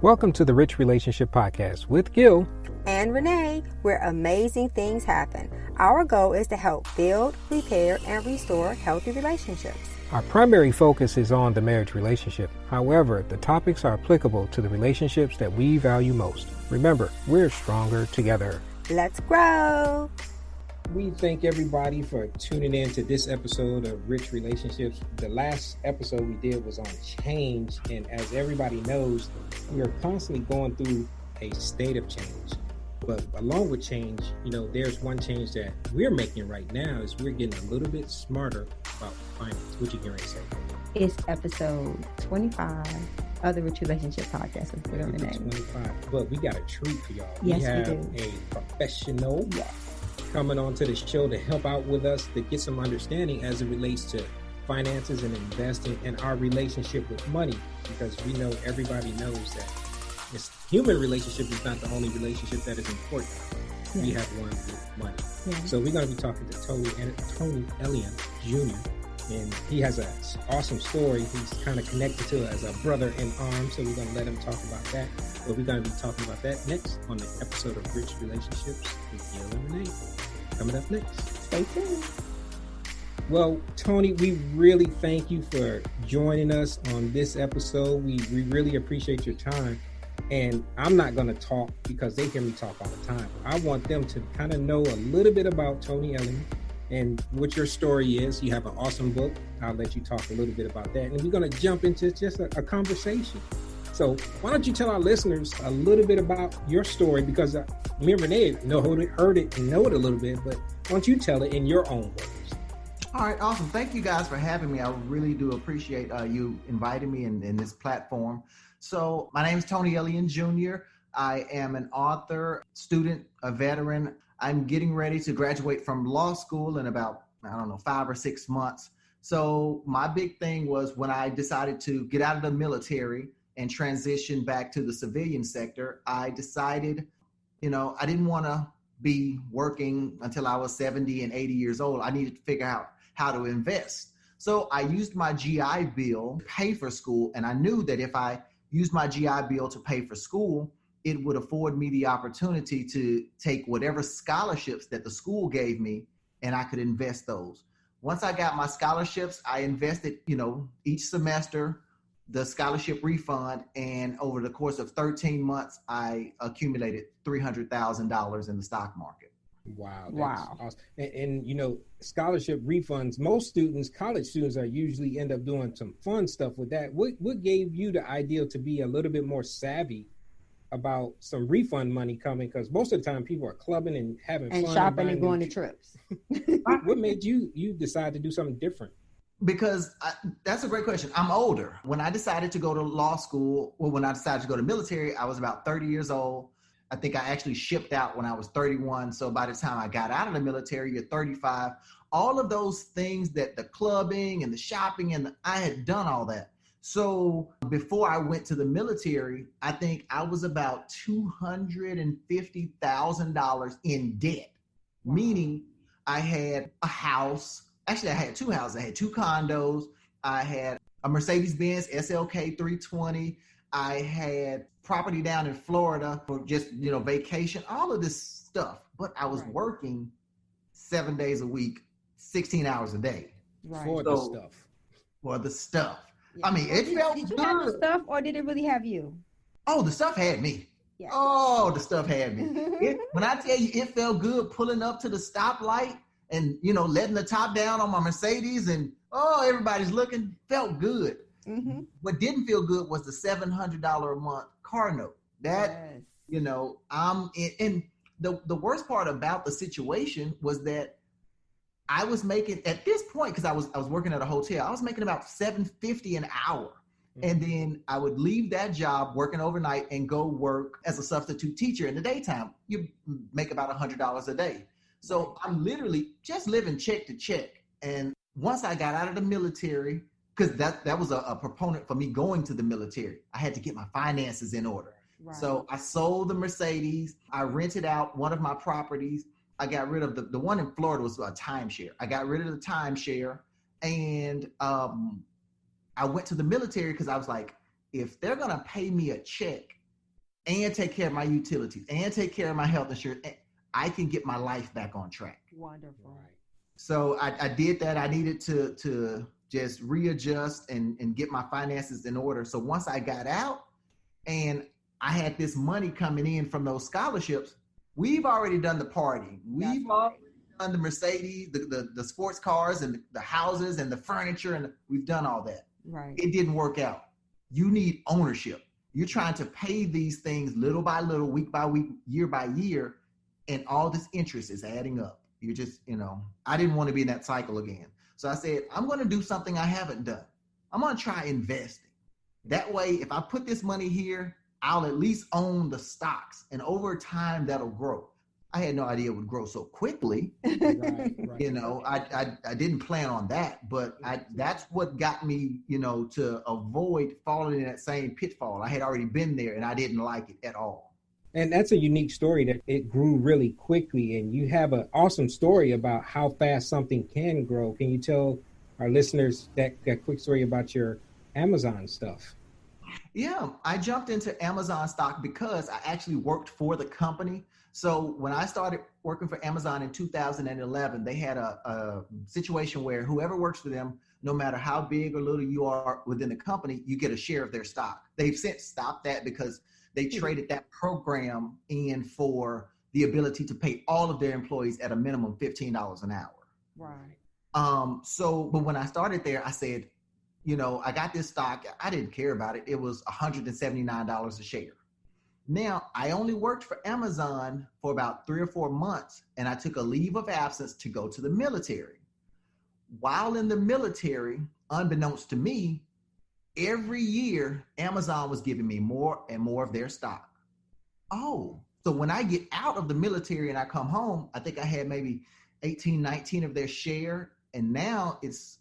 Welcome to the Rich Relationship Podcast with Gil and Renee, where amazing things happen. Our goal is to help build, repair, and restore healthy relationships. Our primary focus is on the marriage relationship. However, the topics are applicable to the relationships that we value most. Remember, we're stronger together. Let's grow. We thank everybody for tuning in to this episode of Rich Relationships. The last episode we did was on change, and as everybody knows, we are constantly going through a state of change. But along with change, there's one change that we're making right now is we're getting a little bit smarter about finance. What you going to say? It's episode 25 of the Rich Relationship Podcast with Gil and Renee. 25, but we got a treat for y'all. Yes, we have we do. A professional. Yes. Coming on to the show to help out with us to get some understanding as it relates to finances and investing and our relationship with money, because we know everybody knows that this human relationship is not the only relationship that is important. Yeah. We have one with money. Yeah. So we're going to be talking to Tony Elion Jr., and he has an awesome story. He's kind of connected to it as a brother in arms, so we're going to let him talk about that. But we're going to be talking about that next on the episode of Rich Relationships with Gil and Renee. Coming up next. Stay tuned. Well, Tony, we really thank you for joining us on this episode. We really appreciate your time. And I'm not going to talk because they hear me talk all the time. I want them to kind of know a little bit about Tony Elion and what your story is. You have an awesome book. I'll let you talk a little bit about that. And we're going to jump into just a conversation. So why don't you tell our listeners a little bit about your story, because me and Renee heard it and know it a little bit, but why don't you tell it in your own words? All right, awesome. Thank you guys for having me. I really do appreciate you inviting me in this platform. So my name is Tony Elion Jr. I am an author, student, a veteran. I'm getting ready to graduate from law school in about, 5 or 6 months. So my big thing was when I decided to get out of the military and transition back to the civilian sector, I decided, I didn't want to be working until I was 70 and 80 years old. I needed to figure out how to invest. So I used my GI Bill to pay for school. And I knew that if I used my GI Bill to pay for school, it would afford me the opportunity to take whatever scholarships that the school gave me, and I could invest those. Once I got my scholarships, I invested, each semester, the scholarship refund, and over the course of 13 months, I accumulated $300,000 in the stock market. Wow. Awesome. And scholarship refunds, most students, college students, are usually end up doing some fun stuff with that. What gave you the idea to be a little bit more savvy about some refund money coming? Because most of the time people are clubbing and having fun. And shopping and going to trips. What made you decide to do something different? Because that's a great question. I'm older. When I decided to go to law school, when I decided to go to military, I was about 30 years old. I think I actually shipped out when I was 31. So by the time I got out of the military, you're 35. All of those things, that the clubbing and the shopping, and I had done all that. So before I went to the military, I think I was about $250,000 in debt, meaning I had a house. Actually, I had 2 houses. I had 2 condos. I had a Mercedes-Benz SLK 320. I had property down in Florida for just, vacation, all of this stuff. But I was working 7 days a week, 16 hours a day. Right. For the stuff. Yeah. I mean, it felt good. Did you good. have the stuff, or did it really have you? Oh, the stuff had me. Yeah. Oh, the stuff had me. When I tell you, it felt good pulling up to the stoplight and, letting the top down on my Mercedes and, everybody's looking, felt good. Mm-hmm. What didn't feel good was the $700 a month car note. That, yes. And the worst part about the situation was that I was making, at this point, because I was working at a hotel, I was making about $750 an hour. Mm-hmm. And then I would leave that job working overnight and go work as a substitute teacher in the daytime. You make about $100 a day. So I'm literally just living check to check. And once I got out of the military, because that was a proponent for me going to the military, I had to get my finances in order. Right. So I sold the Mercedes. I rented out one of my properties. I got rid of the one in Florida was a timeshare. I got rid of the timeshare, and I went to the military because I was like, if they're going to pay me a check and take care of my utilities and take care of my health insurance, I can get my life back on track. Wonderful. Right. So I did that. I needed to just readjust and get my finances in order. So once I got out and I had this money coming in from those scholarships, we've already done the partying. We've already done the Mercedes, the sports cars and the houses and the furniture, and we've done all that. Right. It didn't work out. You need ownership. You're trying to pay these things little by little, week by week, year by year, and all this interest is adding up. You're just, I didn't want to be in that cycle again. So I said, I'm going to do something I haven't done. I'm going to try investing. That way, if I put this money here, I'll at least own the stocks, and over time that'll grow. I had no idea it would grow so quickly. Right. I didn't plan on that, but that's what got me, to avoid falling in that same pitfall. I had already been there and I didn't like it at all. And that's a unique story that it grew really quickly. And you have an awesome story about how fast something can grow. Can you tell our listeners that quick story about your Amazon stuff? Yeah, I jumped into Amazon stock because I actually worked for the company. So when I started working for Amazon in 2011, they had a situation where whoever works for them, no matter how big or little you are within the company, you get a share of their stock. They've since stopped that because they traded that program in for the ability to pay all of their employees at a minimum $15 an hour. Right. But when I started there, I said, I got this stock. I didn't care about it. It was $179 a share. Now, I only worked for Amazon for about 3 or 4 months, and I took a leave of absence to go to the military. While in the military, unbeknownst to me, every year, Amazon was giving me more and more of their stock. Oh, so when I get out of the military and I come home, I think I had maybe 18, 19 of their share, and now it's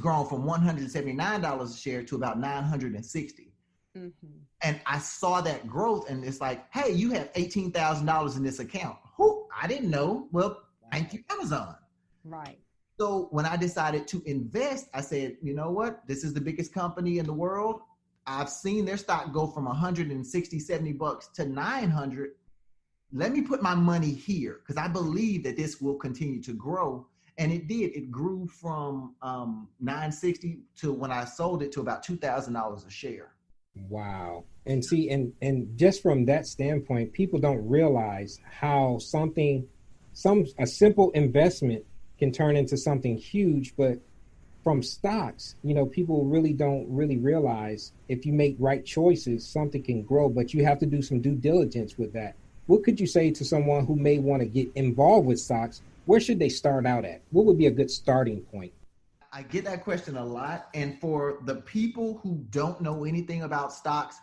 grown from $179 a share to about $960. Mm-hmm. And I saw that growth, and it's like, hey, you have $18,000 in this account. Who? I didn't know. Well, thank you, Amazon. Right. So when I decided to invest, I said, you know what? This is the biggest company in the world. I've seen their stock go from 160, 70 bucks to 900. Let me put my money here because I believe that this will continue to grow. And it did. It grew from $960 to when I sold it to about $2,000 a share. Wow. And see, and just from that standpoint, people don't realize how a simple investment can turn into something huge. But from stocks, people don't realize if you make right choices, something can grow, but you have to do some due diligence with that. What could you say to someone who may want to get involved with stocks? Where should they start out at? What would be a good starting point? I get that question a lot. And for the people who don't know anything about stocks,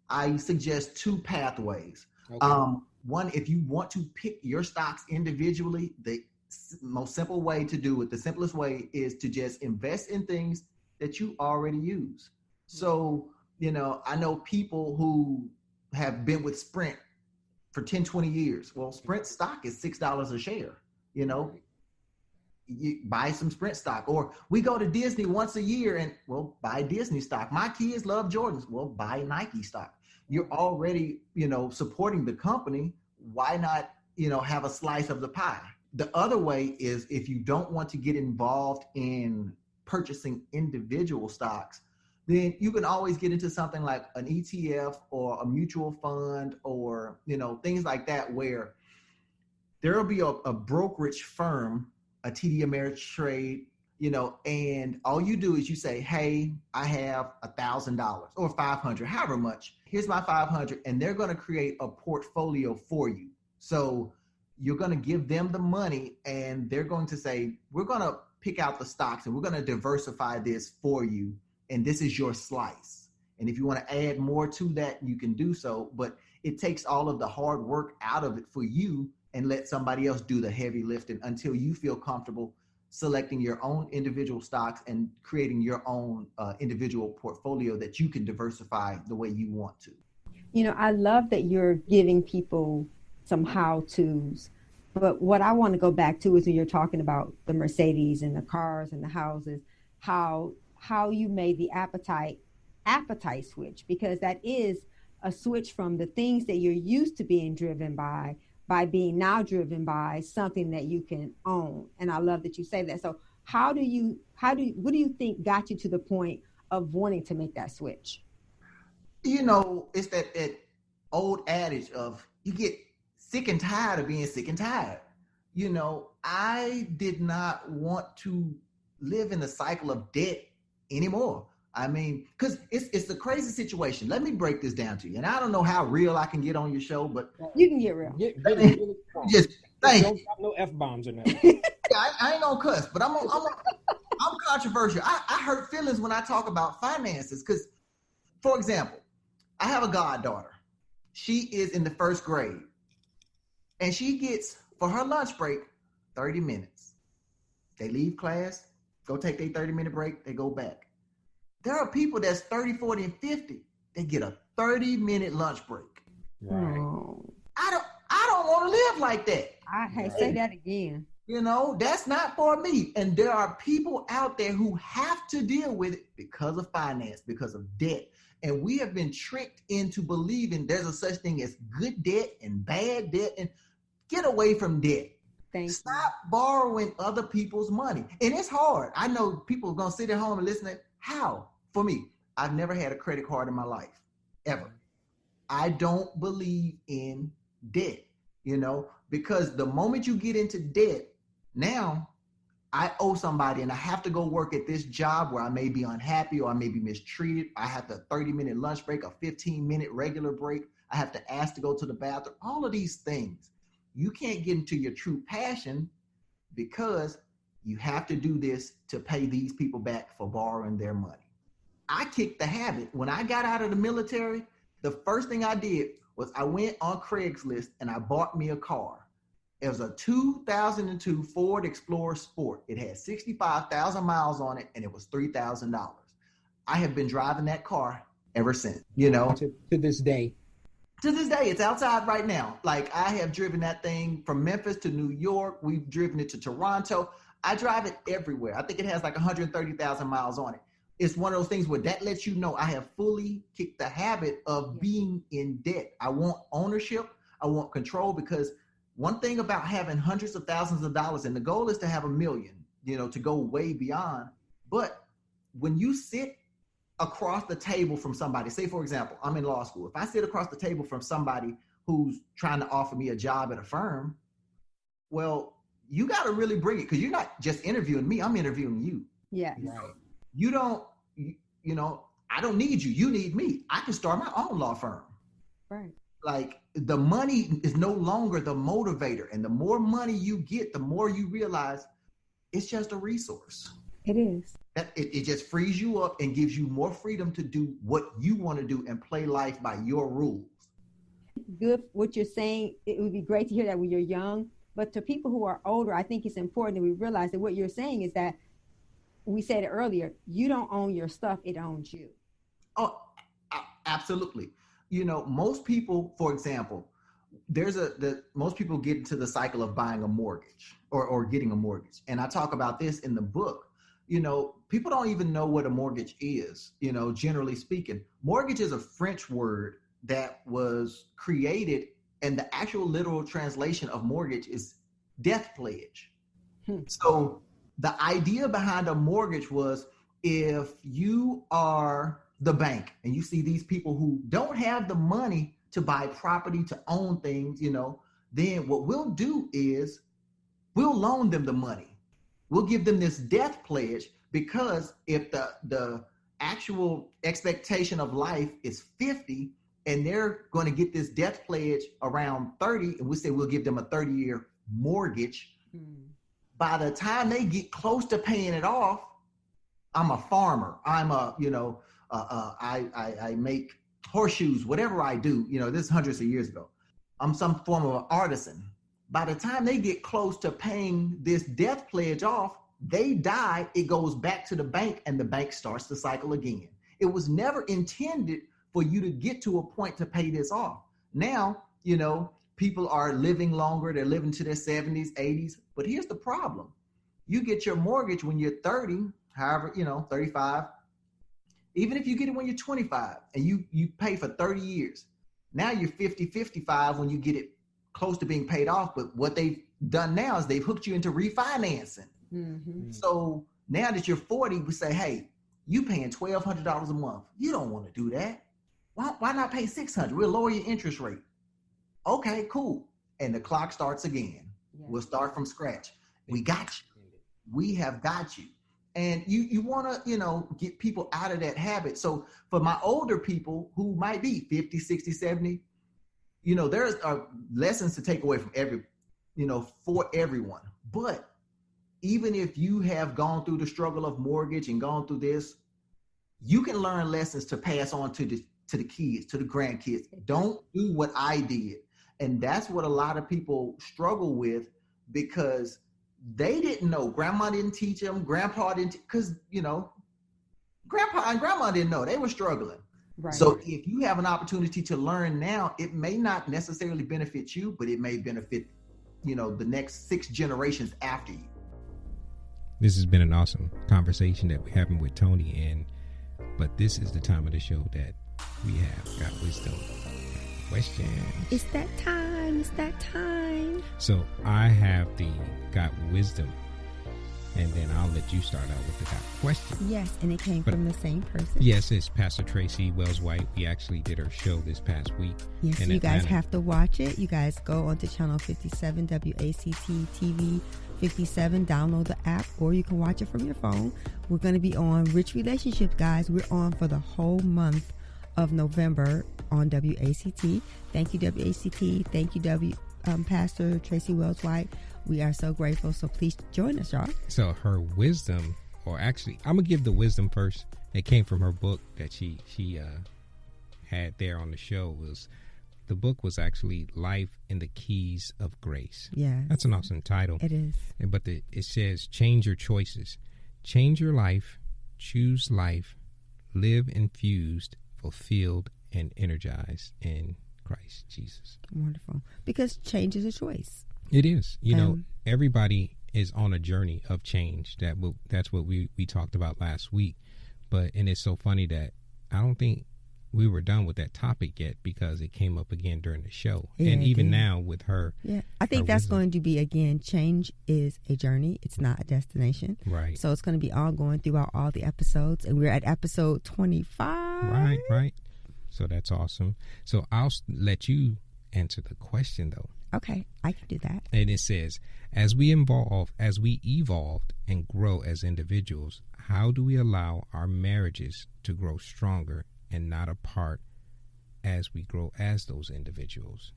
I suggest 2 pathways. Okay. One, if you want to pick your stocks individually, the most simple way to do it, the simplest way is to just invest in things that you already use. So, I know people who have been with Sprint for 10, 20 years. Well, Sprint stock is $6 a share. You buy some Sprint stock, or we go to Disney once a year and buy Disney stock. My kids love Jordans. Buy Nike stock. You're already, supporting the company. Why not, have a slice of the pie? The other way is if you don't want to get involved in purchasing individual stocks, then you can always get into something like an ETF or a mutual fund or, things like that, where there will be a brokerage firm, a TD Ameritrade, and all you do is you say, hey, I have $1,000 or 500, however much. Here's my 500, and they're going to create a portfolio for you. So you're going to give them the money, and they're going to say, we're going to pick out the stocks, and we're going to diversify this for you, and this is your slice. And if you want to add more to that, you can do so, but it takes all of the hard work out of it for you and let somebody else do the heavy lifting until you feel comfortable selecting your own individual stocks and creating your own individual portfolio that you can diversify the way you want to. I love that you're giving people some how-tos, but what I want to go back to is when you're talking about the Mercedes and the cars and the houses, how you made the appetite switch, because that is a switch from the things that you're used to being driven by being now driven by something that you can own. And I love that you say that. So what do you think got you to the point of wanting to make that switch? It's that old adage of you get sick and tired of being sick and tired. I did not want to live in the cycle of debt anymore. I mean, because it's a crazy situation. Let me break this down to you. And I don't know how real I can get on your show, but you can get real. Get it really strong. Just thank Don't you. drop no F-bombs or nothing. I ain't gonna cuss, but I'm controversial. I hurt feelings when I talk about finances because, for example, I have a goddaughter. She is in the first grade, and she gets, for her lunch break, 30 minutes. They leave class, go take their 30-minute break, they go back. There are people that's 30, 40, and 50. They get a 30-minute lunch break. Right. Oh, I don't want to live like that. say that again. That's not for me. And there are people out there who have to deal with it because of finance, because of debt. And we have been tricked into believing there's a such thing as good debt and bad debt. And get away from debt. Stop borrowing other people's money. And it's hard. I know people are going to sit at home and listen to how. For me, I've never had a credit card in my life, ever. I don't believe in debt, because the moment you get into debt, now I owe somebody and I have to go work at this job where I may be unhappy or I may be mistreated. I have the 30-minute lunch break, a 15-minute regular break. I have to ask to go to the bathroom. All of these things. You can't get into your true passion because you have to do this to pay these people back for borrowing their money. I kicked the habit. When I got out of the military, the first thing I did was I went on Craigslist and I bought me a car. It was a 2002 Ford Explorer Sport. It had 65,000 miles on it and it was $3,000. I have been driving that car ever since, To this day. To this day, it's outside right now. Like, I have driven that thing from Memphis to New York. We've driven it to Toronto. I drive it everywhere. I think it has like 130,000 miles on it. It's one of those things where that lets you know I have fully kicked the habit of being in debt. I want ownership. I want control, because one thing about having hundreds of thousands of dollars, and the goal is to have $1 million, to go way beyond. But when you sit across the table from somebody, say, for example, I'm in law school. If I sit across the table from somebody who's trying to offer me a job at a firm, well, you got to really bring it, because you're not just interviewing me, I'm interviewing you. Yeah. Right. You don't, I don't need you. You need me. I can start my own law firm. Right. Like, the money is no longer the motivator. And the more money you get, the more you realize it's just a resource. It is. It just frees you up and gives you more freedom to do what you want to do and play life by your rules. Good. What you're saying, it would be great to hear that when you're young. But to people who are older, I think it's important that we realize that what you're saying is that, we said it earlier, you don't own your stuff, it owns you. Oh, absolutely. Most people, for example, most people get into the cycle of buying a mortgage or getting a mortgage. And I talk about this in the book. People don't even know what a mortgage is, generally speaking. Mortgage is a French word that was created, and the actual literal translation of mortgage is death pledge. So the idea behind a mortgage was, if you are the bank and you see these people who don't have the money to buy property, to own things, then what we'll do is we'll loan them the money. We'll give them this death pledge, because if the actual expectation of life is 50 and they're going to get this death pledge around 30, and we say we'll give them a 30-year mortgage. By the time they get close to paying it off, I'm a farmer. I'm I make horseshoes, whatever I do, this is hundreds of years ago. I'm some form of an artisan. By the time they get close to paying this death pledge off, they die, it goes back to the bank, and the bank starts the cycle again. It was never intended for you to get to a point to pay this off. Now, people are living longer, they're living to their 70s, 80s, but here's the problem. You get your mortgage when you're 30, however, 35, even if you get it when you're 25 and you pay for 30 years, Now you're 50, 55 when you get it close to being paid off. But what they've done now is they've hooked you into refinancing. Mm-hmm. So now that you're 40, we say, hey, you paying $1,200 a month. You don't want to do that. Why not pay $600? We'll lower your interest rate. Okay, cool. And the clock starts again. Yeah. We'll start from scratch. We got you. We have got you. And you want to, get people out of that habit. So for my older people who might be 50, 60, 70, there's lessons to take away from for everyone. But even if you have gone through the struggle of mortgage and gone through this, you can learn lessons to pass on to the kids, to the grandkids. Don't do what I did. And that's what a lot of people struggle with, because they didn't know. Grandma didn't teach them. Grandpa didn't, because, grandpa and grandma didn't know. They were struggling. Right. So if you have an opportunity to learn now, it may not necessarily benefit you, but it may benefit, the next 6 generations after you. This has been an awesome conversation that we're having with Tony, but this is the time of the show that we have Got Wisdom questions. It's that time. It's that time. So I have the Got Wisdom, and then I'll let you start out with the Got Question. Yes, and it came from the same person. Yes, it's Pastor Tracy Wells White. We actually did her show this past week. Yes, you guys have to watch it. You guys go onto channel 57, WACT TV 57, download the app, or you can watch it from your phone. We're going to be on Rich Relationships, guys. We're on for the whole month of November on WACT. Thank you, WACT. Thank you, Pastor Tracy Wells White. We are so grateful. So please join us, y'all. So her wisdom, or actually, I'm going to give the wisdom first. It came from her book that she had there on the show. The book was actually Life in the Keys of Grace. Yeah. That's an awesome title. It is. But it says, change your choices. Change your life. Choose life. Live infused, fulfilled, and energized in Christ Jesus. Wonderful. Because change is a choice. It is. Everybody is on a journey of change. That's what we talked about last week. And it's so funny that I don't think we were done with that topic yet, because it came up again during the show. Yeah, and even now with her. Yeah. I think that's wisdom. Going to be, again, change is a journey. It's not a destination. Right. So it's going to be ongoing throughout all the episodes. And we're at episode 25. Right. So that's awesome. So I'll let you answer the question, though. Okay, I can do that. And it says, as we evolved and grow as individuals, how do we allow our marriages to grow stronger and not apart as we grow as those individuals?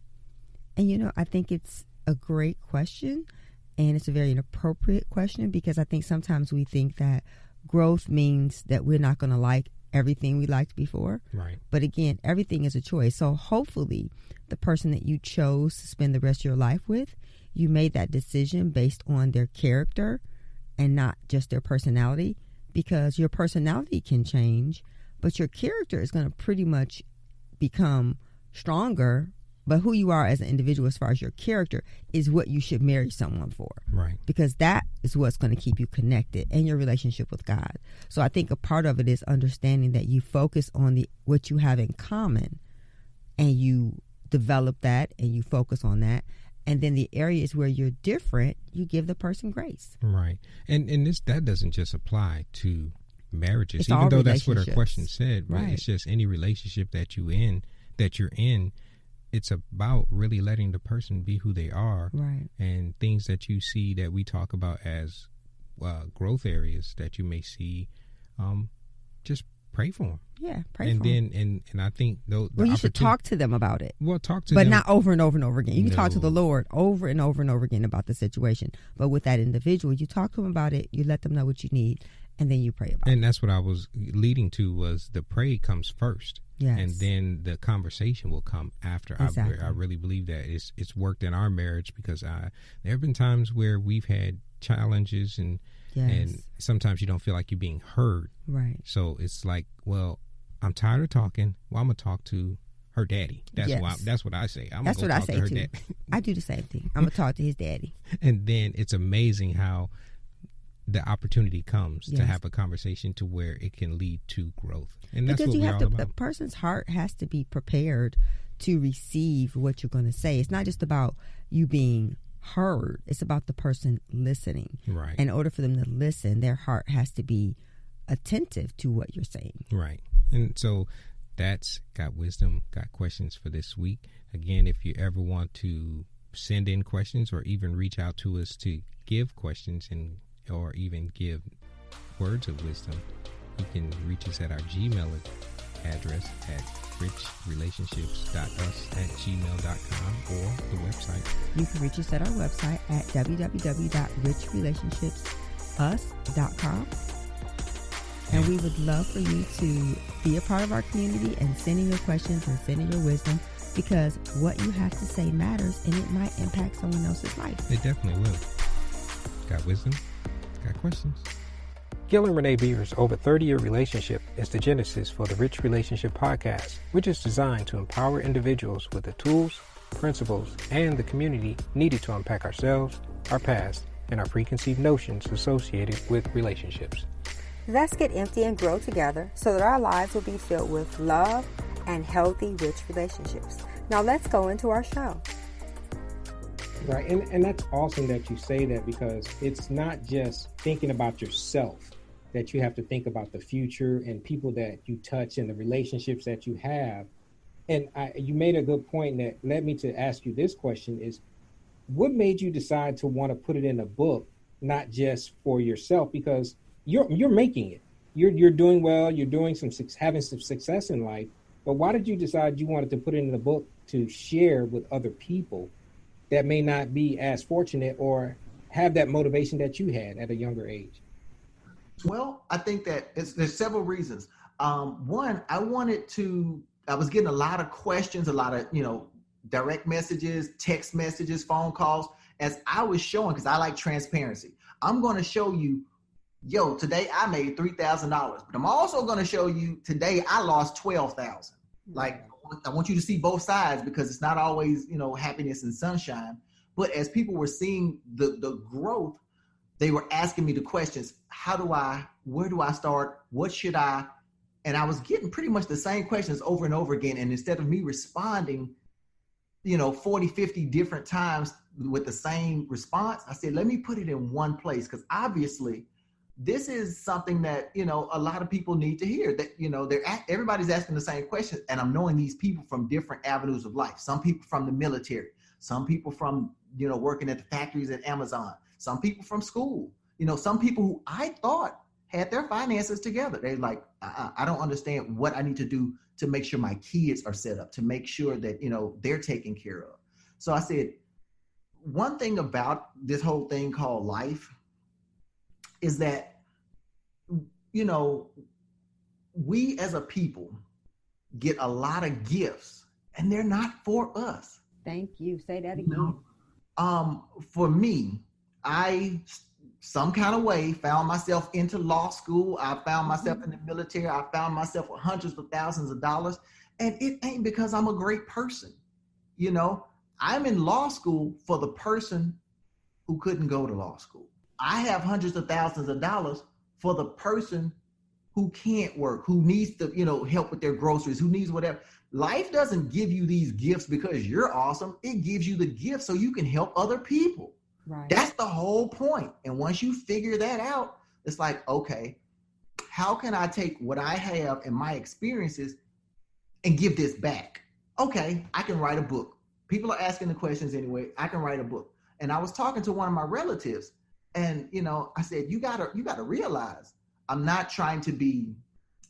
And, I think it's a great question, and it's a very inappropriate question, because I think sometimes we think that growth means that we're not going to like everything we liked before. Right. But again, everything is a choice. So hopefully the person that you chose to spend the rest of your life with, you made that decision based on their character and not just their personality, because your personality can change, but your character is going to pretty much become stronger. But who you are as an individual, as far as your character, is what you should marry someone for. Right. Because that is what's going to keep you connected in your relationship with God. So I think a part of it is understanding that you focus on what you have in common, and you develop that and you focus on that. And then the areas where you're different, you give the person grace. Right. And that doesn't just apply to marriages, it's even though that's what our question said. Right. It's just any relationship that you're in. It's about really letting the person be who they are. Right. And things that you see that we talk about as growth areas that you may see, just pray for them. Yeah, pray for them. And I think you should talk to them about it. Well, talk to them. But not over and over and over again. You can talk to the Lord over and over and over again about the situation. But with that individual, you talk to them about it, you let them know what you need, and then you pray about it. And that's what I was leading to, was the pray comes first. Yes. And then the conversation will come after. Exactly. I really believe that it's worked in our marriage, because there have been times where we've had challenges and sometimes you don't feel like you're being heard. Right. So it's like, well, I'm tired of talking. Well, I'm gonna talk to her daddy. That's what I say. That's what I say too. Daddy. I do the same thing. I'm gonna talk to his daddy. And then it's amazing how the opportunity comes to have a conversation to where it can lead to growth. And that's because what you we're have all to, about. the person's heart has to be prepared to receive what you're going to say. It's not just about you being heard. It's about the person listening. Right. In order for them to listen, their heart has to be attentive to what you're saying. Right. And so that's Got Wisdom, Got Questions for this week. Again, if you ever want to send in questions or even reach out to us to give questions and or even give words of wisdom, you can reach us at our Gmail address at richrelationships.us@gmail.com or the website. You can reach us at our website at www.richrelationshipsus.com. And we would love for you to be a part of our community and send in your questions and send in your wisdom, because what you have to say matters and it might impact someone else's life. It definitely will. Got wisdom? Got questions? Gil and Renee Beaver's over 30-year relationship is the genesis for the Rich Relationship Podcast, which is designed to empower individuals with the tools, principles, and the community needed to unpack ourselves, our past, and our preconceived notions associated with relationships. Let's get empty and grow together so that our lives will be filled with love and healthy, rich relationships. Now let's go into our show. Right. And that's awesome that you say that, because it's not just thinking about yourself, that you have to think about the future and people that you touch and the relationships that you have. And you made a good point that led me to ask you this question is, what made you decide to want to put it in a book, not just for yourself? Because you're making it. You're doing well. You're doing having some success in life. But why did you decide you wanted to put it in a book to share with other people that may not be as fortunate or have that motivation that you had at a younger age? Well, I think that there's several reasons. One, I was getting a lot of questions, a lot of, direct messages, text messages, phone calls, as I was showing, because I like transparency. I'm going to show you, today I made $3,000, but I'm also going to show you today I lost $12,000. Like, I want you to see both sides, because it's not always, happiness and sunshine. But as people were seeing the growth, they were asking me the questions: where do I start? What should I? And I was getting pretty much the same questions over and over again. And instead of me responding, 40, 50 different times with the same response, I said, let me put it in one place. Because obviously this is something that, a lot of people need to hear, that, everybody's asking the same question. And I'm knowing these people from different avenues of life. Some people from the military, some people from, working at the factories at Amazon, some people from school, some people who I thought had their finances together. They're like, I don't understand what I need to do to make sure my kids are set up, to make sure that, they're taken care of. So I said, one thing about this whole thing called life is that, we as a people get a lot of gifts and they're not for us. Thank you. Say that again. For me, I some kind of way found myself into law school. I found myself in the military. I found myself with hundreds of thousands of dollars. And it ain't because I'm a great person. I'm in law school for the person who couldn't go to law school. I have hundreds of thousands of dollars for the person who can't work, who needs to, help with their groceries, who needs whatever. Life doesn't give you these gifts because you're awesome. It gives you the gift so you can help other people. Right. That's the whole point. And once you figure that out, it's like, okay, how can I take what I have and my experiences and give this back? Okay, I can write a book. People are asking the questions anyway. I can write a book. And I was talking to one of my relatives, and I said, you gotta realize, I'm not trying to be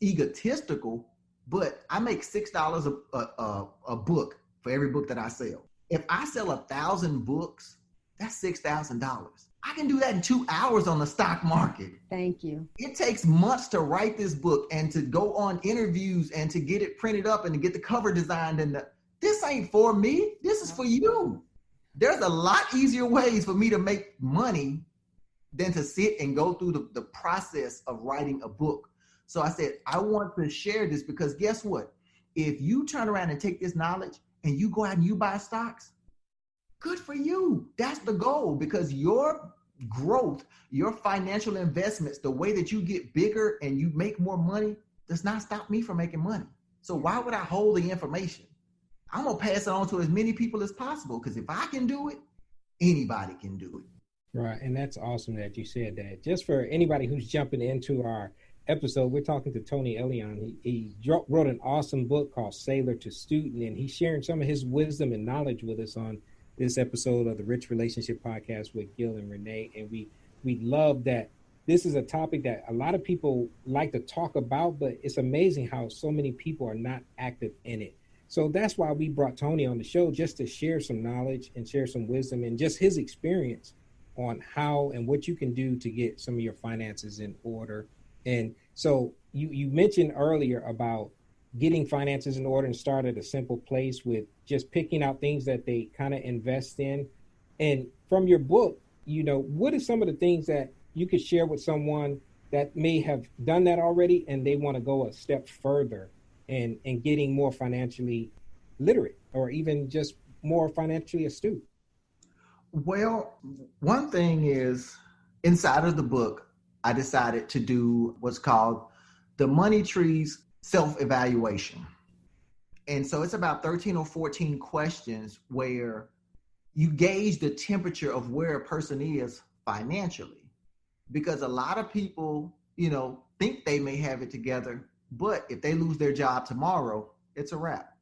egotistical, but I make $6 a book for every book that I sell. If I sell 1,000 books, that's $6,000. I can do that in 2 hours on the stock market. Thank you. It takes months to write this book and to go on interviews and to get it printed up and to get the cover designed. And this ain't for me. This is for you. There's a lot easier ways for me to make money than to sit and go through the process of writing a book. So I said, I want to share this, because guess what? If you turn around and take this knowledge and you go out and you buy stocks, good for you. That's the goal, because your growth, your financial investments, the way that you get bigger and you make more money does not stop me from making money. So why would I hold the information? I'm going to pass it on to as many people as possible, because if I can do it, anybody can do it. Right. And that's awesome that you said that. Just for anybody who's jumping into our episode, we're talking to Tony Elion. He wrote an awesome book called Sailor to Student, and he's sharing some of his wisdom and knowledge with us on this episode of the Rich Relationship Podcast with Gil and Renee. And we love that this is a topic that a lot of people like to talk about, but it's amazing how so many people are not active in it. So that's why we brought Tony on the show, just to share some knowledge and share some wisdom and just his experience on how and what you can do to get some of your finances in order. And so you mentioned earlier about getting finances in order and start at a simple place with just picking out things that they kind of invest in. And from your book, what are some of the things that you could share with someone that may have done that already and they want to go a step further and getting more financially literate, or even just more financially astute? Well, one thing is, inside of the book, I decided to do what's called the Money Trees self-evaluation. And so it's about 13 or 14 questions where you gauge the temperature of where a person is financially. Because a lot of people, think they may have it together, but if they lose their job tomorrow, it's a wrap.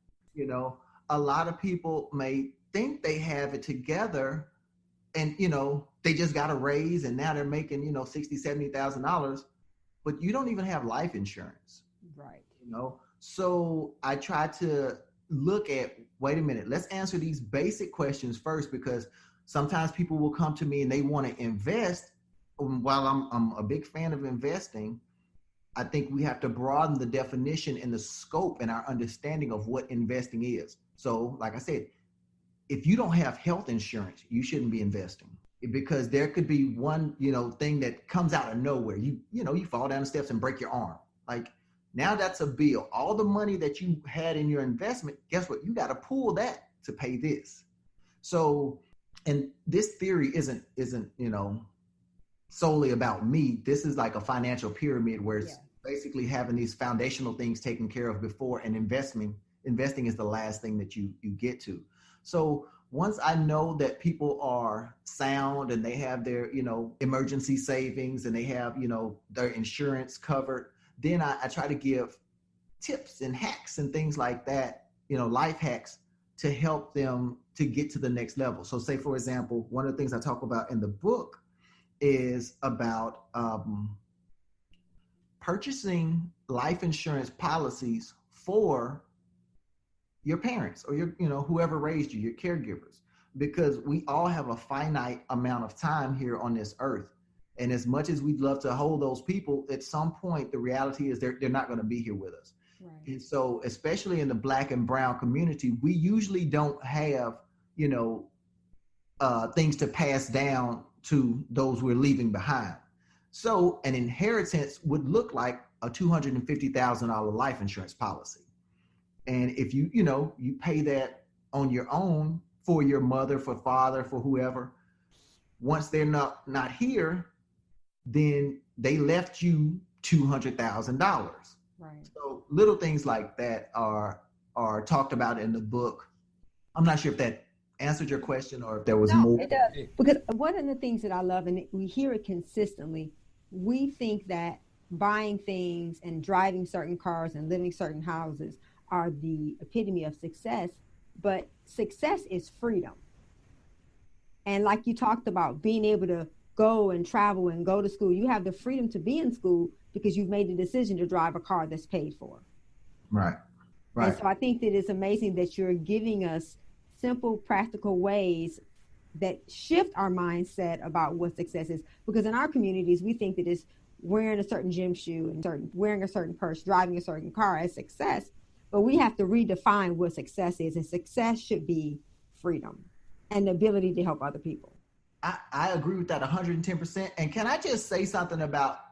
A lot of people may think they have it together, and they just got a raise and now they're making $60,000, $70,000, but you don't even have life insurance. Right. So I try to look at, wait a minute, let's answer these basic questions first, because sometimes people will come to me and they want to invest. While I'm a big fan of investing, I think we have to broaden the definition and the scope and our understanding of what investing is. So like I said, if you don't have health insurance, you shouldn't be investing, because there could be one, thing that comes out of nowhere. You fall down the steps and break your arm. Like, now that's a bill. All the money that you had in your investment, guess what? You got to pull that to pay this. So, and this theory isn't, solely about me. This is like a financial pyramid where it's basically having these foundational things taken care of before, and investing is the last thing that you get to. So once I know that people are sound and they have their, emergency savings and they have, their insurance covered, then I try to give tips and hacks and things like that, life hacks to help them to get to the next level. So say, for example, one of the things I talk about in the book is about purchasing life insurance policies for your parents or your, whoever raised you, your caregivers, because we all have a finite amount of time here on this earth. And as much as we'd love to hold those people, at some point, the reality is they're not going to be here with us. Right. And so, especially in the Black and brown community, we usually don't have, things to pass down to those we're leaving behind. So an inheritance would look like a $250,000 life insurance policy. And if you pay that on your own for your mother, for father, for whoever, once they're not here, then they left you $200,000. Right. So little things like that are talked about in the book. I'm not sure if that answered your question or if there was more. It does. Because one of the things that I love, and we hear it consistently, we think that buying things and driving certain cars and living certain houses are the epitome of success, but success is freedom. And like you talked about, being able to go and travel and go to school, you have the freedom to be in school because you've made the decision to drive a car that's paid for. Right. And so I think that it's amazing that you're giving us simple, practical ways that shift our mindset about what success is. Because in our communities, we think that it's wearing a certain gym shoe and wearing a certain purse, driving a certain car as success. But we have to redefine what success is. And success should be freedom and the ability to help other people. I agree with that 110%. And can I just say something about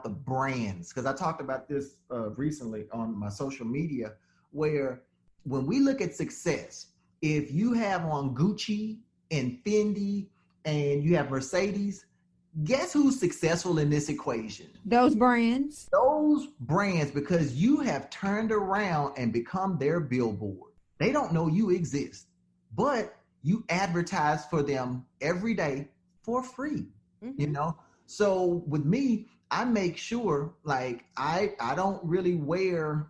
the brands? Because I talked about this recently on my social media, where when we look at success, if you have on Gucci and Fendi and you have Mercedes, guess who's successful in this equation? Those brands. Those brands, because you have turned around and become their billboard. They don't know you exist, but you advertise for them every day for free, you know? So with me, I make sure like I don't really wear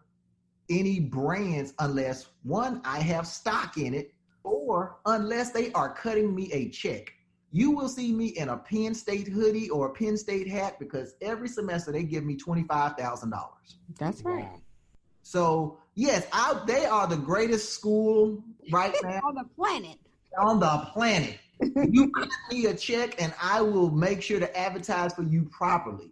any brands unless one, I have stock in it, or unless they are cutting me a check. You will see me in a Penn State hoodie or a Penn State hat because every semester they give me $25,000. That's right. Wow. So yes, they are the greatest school right now On the planet. on the planet. You cut me a check and I will make sure to advertise for you properly.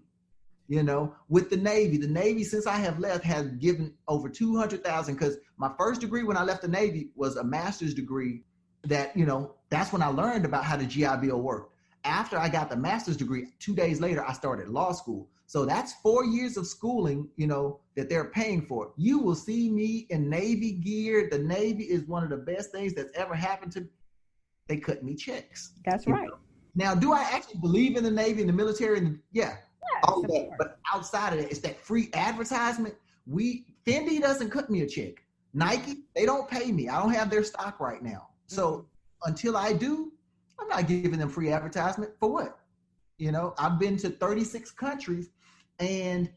You know, with the Navy, since I have left, has given over 200,000 because my first degree when I left the Navy was a master's degree that, you know, that's when I learned about how the GI Bill worked. After I got the master's degree, 2 days later, I started law school. So that's 4 years of schooling, you know, that they're paying for. You will see me in Navy gear. The Navy is one of the best things that's ever happened to me. They cut me checks. That's right. Know? Now, do I actually believe in the Navy and the military? Yeah. All Yes, that, but outside of it, it's that free advertisement. Fendi doesn't cut me a check. Nike, they don't pay me. I don't have their stock right now. So until I do, I'm not giving them free advertisement for what? You know, I've been to 36 countries, and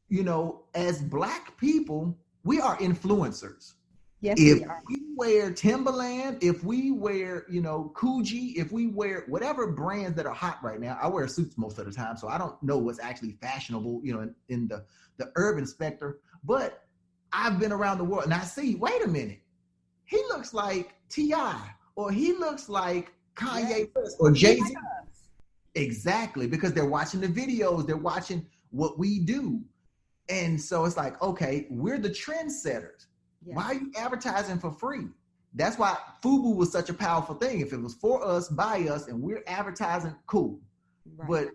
you know, as Black people, we are influencers. Yes, If we are. we wear Timberland, if we wear, you know, Coogee, if we wear whatever brands that are hot right now, I wear suits most of the time, so I don't know what's actually fashionable, you know, in the urban spectrum. But I've been around the world and I see, wait a minute, he looks like T.I. or he looks like Kanye West or Jay-Z. Exactly, because they're watching the videos, they're watching what we do. And so it's like, okay, we're the trendsetters. Yes. Why are you advertising for free? That's why FUBU was such a powerful thing. If it was for us, by us, and we're advertising, cool. Right. But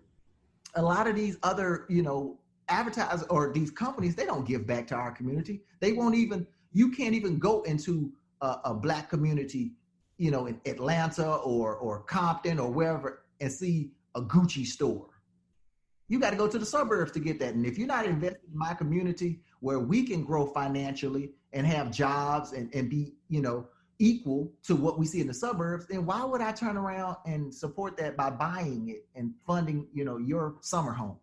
a lot of these other, you know, advertisers or these companies, they don't give back to our community. They won't even, you can't even go into a Black community, you know, in Atlanta or Compton or wherever and see a Gucci store. You got to go to the suburbs to get that. And if you're not investing in my community where we can grow financially and have jobs and be, you know, equal to what we see in the suburbs, then why would I turn around and support that by buying it and funding, you know, your summer home?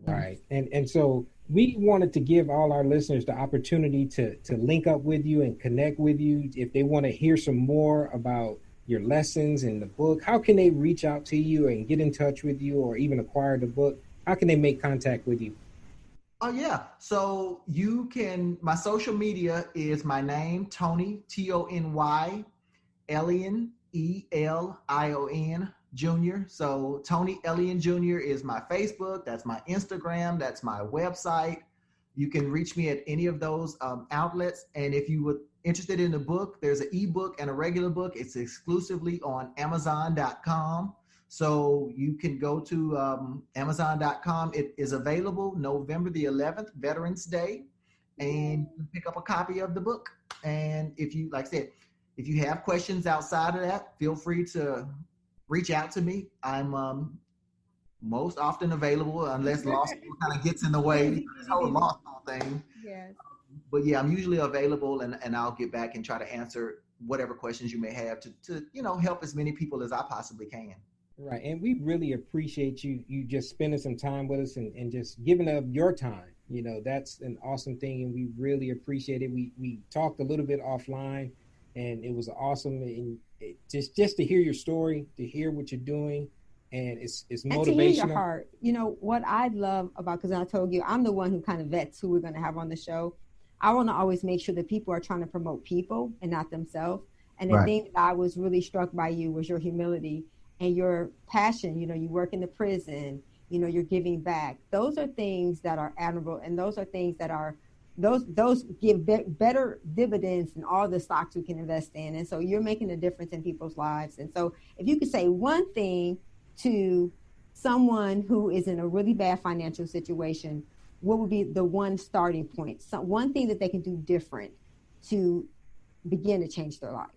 Right. And so we wanted to give all our listeners the opportunity to link up with you and connect with you. If they want to hear some more about your lessons in the book, how can they reach out to you and get in touch with you or even acquire the book? How can they make contact with you? Oh, yeah. So you can, my social media is my name, Tony, Tony, Elion, Elion Jr. So Tony Elion Jr. is my Facebook. That's my Instagram. That's my website. You can reach me at any of those outlets. And if you were interested in the book, there's an ebook and a regular book. It's exclusively on Amazon.com. So you can go to Amazon.com. It is available November the 11th, Veterans Day, and you can pick up a copy of the book. And if you, like I said, if you have questions outside of that, feel free to reach out to me. I'm most often available unless law school kind of gets in the way. This whole law school thing. Yes. But yeah, I'm usually available, and I'll get back and try to answer whatever questions you may have to you know, help as many people as I possibly can. Right. And we really appreciate you just spending some time with us and just giving up your time. You know, that's an awesome thing. And we really appreciate it. We talked a little bit offline and it was awesome. And just to hear your story, to hear what you're doing. And it's motivational. And to hear your heart. You know, what I love about, because I told you, I'm the one who kind of vets who we're going to have on the show. I want to always make sure that people are trying to promote people and not themselves. And the thing that I was really struck by you was your humility and your passion. You know, you work in the prison, you know, you're giving back. Those are things that are admirable. And those are things that are, those give better dividends than all the stocks we can invest in. And so you're making a difference in people's lives. And so if you could say one thing to someone who is in a really bad financial situation, what would be the one starting point? So one thing that they can do different to begin to change their life?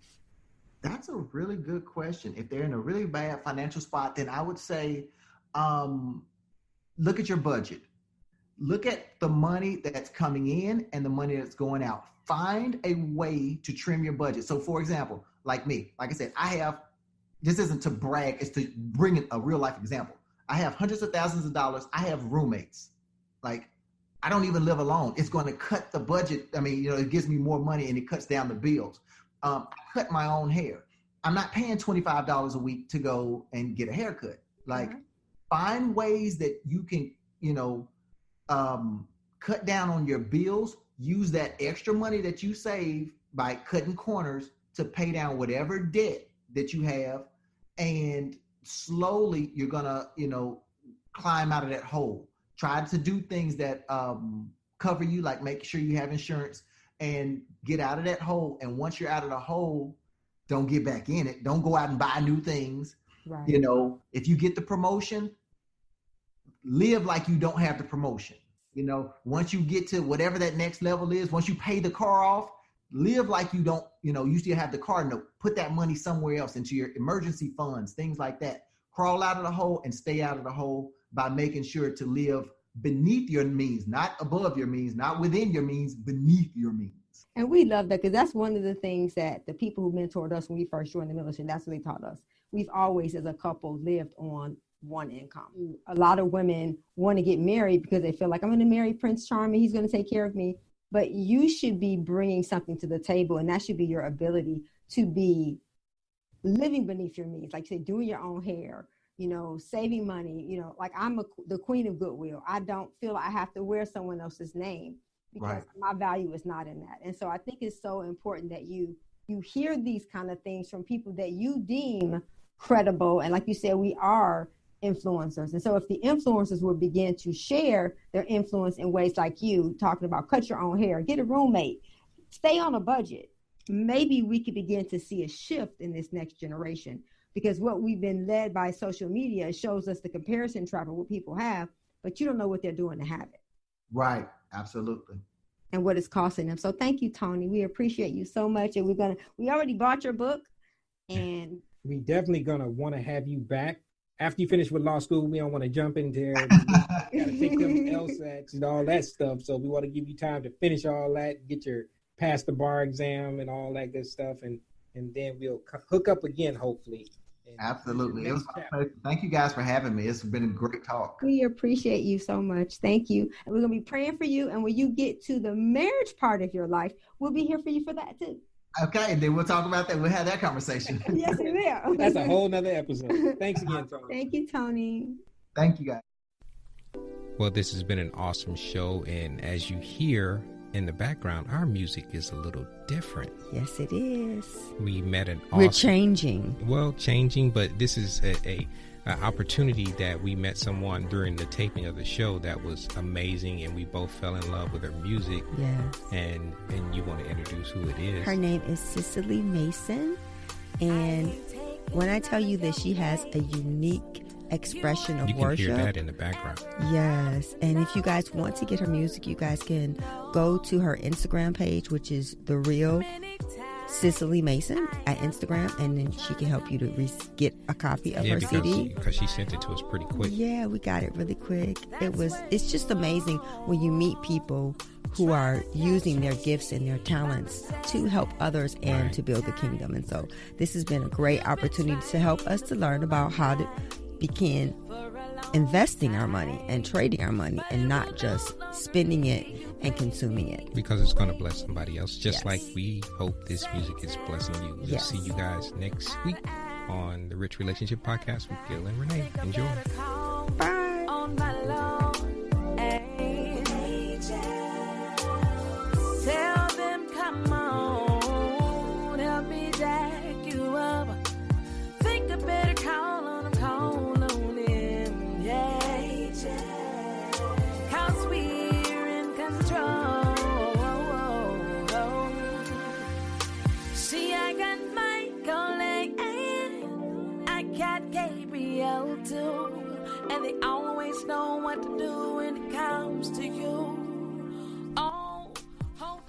That's a really good question. If they're in a really bad financial spot, then I would say, look at your budget. look at the money that's coming in and the money that's going out. Find a way to trim your budget. So for example, like me, like I said, this isn't to brag, it's to bring in a real life example. I have hundreds of thousands of dollars. I have roommates. Like, I don't even live alone. It's going to cut the budget. I mean, it gives me more money and it cuts down the bills. I cut my own hair. I'm not paying $25 a week to go and get a haircut. Like, find ways that you can, cut down on your bills. Use that extra money that you save by cutting corners to pay down whatever debt that you have. And slowly you're going to, climb out of that hole. Try to do things that cover you, like make sure you have insurance and get out of that hole. And once you're out of the hole, don't get back in it. Don't go out and buy new things. Right. If you get the promotion, live like you don't have the promotion. Once you get to whatever that next level is, once you pay the car off, live like you don't, you still have the car note. Put that money somewhere else into your emergency funds, things like that. Crawl out of the hole and stay out of the hole by making sure to live beneath your means, not above your means, not within your means, beneath your means. And we love that because that's one of the things that the people who mentored us when we first joined the military, that's what they taught us. We've always, as a couple, lived on one income. A lot of women want to get married because they feel like, I'm going to marry Prince Charming, he's going to take care of me. But you should be bringing something to the table, and that should be your ability to be living beneath your means, like you say, doing your own hair, saving money, like I'm the queen of goodwill. I don't feel I have to wear someone else's name because my value is not in that. And so I think it's so important that you hear these kind of things from people that you deem credible. And like you said, we are influencers. And so if the influencers will begin to share their influence in ways like you talking about cut your own hair, get a roommate, stay on a budget, maybe we could begin to see a shift in this next generation, because what we've been led by social media shows us the comparison trap of what people have, but you don't know what they're doing to have it. Right. Absolutely. And what it's costing them. So thank you, Tony. We appreciate you so much. And we already bought your book, and we definitely going to want to have you back. After you finish with law school, we don't want to jump into there. You got to take them LSATs and all that stuff. So we want to give you time to finish all that, pass the bar exam and all that good stuff. And then we'll hook up again, hopefully. Absolutely. Thank you guys for having me. It's been a great talk. We appreciate you so much. Thank you. And we're going to be praying for you. And when you get to the marriage part of your life, we'll be here for you for that too. Okay, and then we'll talk about that. We'll have that conversation. Yes, we will. That's a whole nother episode. Thanks again, Tony. Thank you, Tony. Thank you, guys. Well, this has been an awesome show. And as you hear in the background, our music is a little different. Yes, it is. We met an awesome... We're changing. Well, changing, but this is a opportunity that we met someone during the taping of the show that was amazing, and we both fell in love with her music. Yes. And you want to introduce who it is? Her name is Cicely Mason, and when I tell you that she has a unique expression of worship, you can hear that in the background. Yes. And if you guys want to get her music, you guys can go to her Instagram page, which is The Real Cicely Mason at Instagram, and then she can help you to get a copy of her CD. Because she sent it to us pretty quick. Yeah, we got it really quick. It's just amazing when you meet people who are using their gifts and their talents to help others and to build the kingdom. And so this has been a great opportunity to help us to learn about how to begin investing our money and trading our money and not just spending it and consuming it. Because it's going to bless somebody else, just like we hope this music is blessing you. We'll see you guys next week on the Rich Relationship Podcast with Gil and Renee. Enjoy. Bye. Tell them, come on, help me jack you up. Think I better call on him, yeah. 'Cause we're in control. See, I got Michael and I got Gabriel too, and they always know what to do when it comes to you.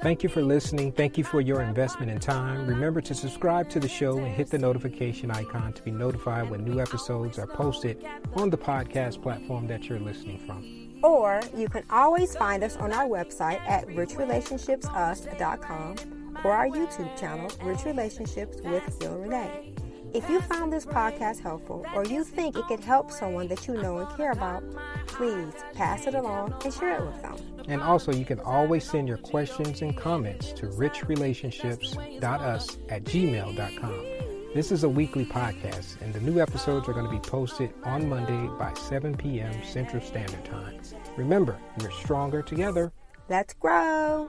Thank you for listening. Thank you for your investment in time. Remember to subscribe to the show and hit the notification icon to be notified when new episodes are posted on the podcast platform that you're listening from. Or you can always find us on our website at richrelationshipsus.com or our YouTube channel, Rich Relationships with Gil Renee. If you found this podcast helpful or you think it could help someone that you know and care about, please pass it along and share it with them. And also, you can always send your questions and comments to richrelationships.us@gmail.com. This is a weekly podcast, and the new episodes are going to be posted on Monday by 7 p.m. Central Standard Time. Remember, we're stronger together. Let's grow.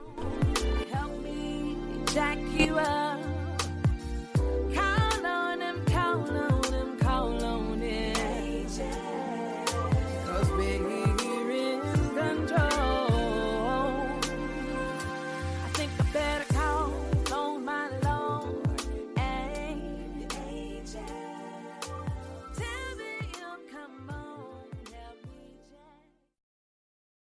Help me jack you up.